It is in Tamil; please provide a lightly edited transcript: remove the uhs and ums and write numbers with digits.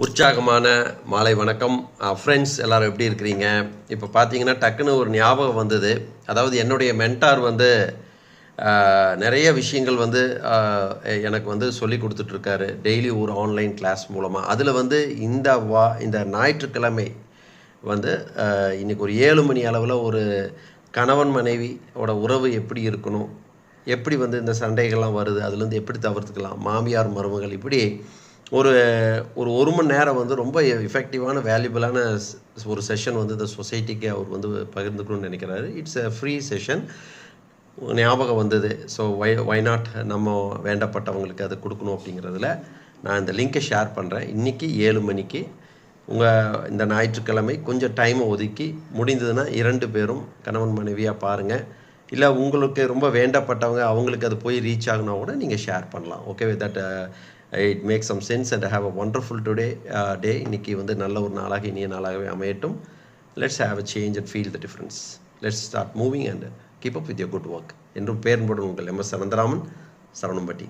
உற்சாகமான மாலை வணக்கம் ஃப்ரெண்ட்ஸ், எல்லோரும் எப்படி இருக்கிறீங்க? இப்போ பார்த்தீங்கன்னா டக்குன்னு ஒரு ஞாபகம் வந்தது. அதாவது என்னுடைய மென்டார் நிறைய விஷயங்கள் எனக்கு சொல்லி கொடுத்துட்ருக்காரு டெய்லி ஒரு ஆன்லைன் கிளாஸ் மூலமாக. அதில் இந்த ஞாயிற்றுக்கிழமை இன்றைக்கி ஒரு 7 மணி அளவில் ஒரு கணவன் மனைவியோட உறவு எப்படி இருக்கணும், எப்படி இந்த சண்டைகள்லாம் வருது, அதுலேருந்து எப்படி தவிர்த்துக்கலாம், மாமியார் மருமகள், இப்படி ஒரு ஒரு மணி நேரம் ரொம்ப எஃபெக்டிவான வேல்யூபிளான ஒரு செஷன் இந்த சொசைட்டிக்கு அவர் பகிர்ந்துக்கணும்னு நினைக்கிறாரு. It's a free session. ஞாபகம் வந்தது. ஸோ வை நாட் நம்ம வேண்டப்பட்டவங்களுக்கு அதை கொடுக்கணும் அப்படிங்கிறதுல நான் இந்த லிங்கை ஷேர் பண்ணுறேன். இன்றைக்கி 7 மணிக்கு இந்த ஞாயிற்றுக்கிழமை கொஞ்சம் டைமை ஒதுக்கி முடிந்ததுன்னா 2 பேரும் கணவன் மனைவியாக பாருங்கள். இல்லை உங்களுக்கு ரொம்ப வேண்டப்பட்டவங்க அவங்களுக்கு அது போய் ரீச் ஆகுனா கூட நீங்கள் ஷேர் பண்ணலாம். Okay, with that it make some sense and have a wonderful day. இன்றைக்கி நல்ல ஒரு நாளாக இனிய நாளாகவே அமையட்டும். Let's have a change and feel the difference. Let's start moving and keep up with your good work. என்றும் பேர்படும் உங்கள் MS சனந்தராமன், சரவணம்பட்டி.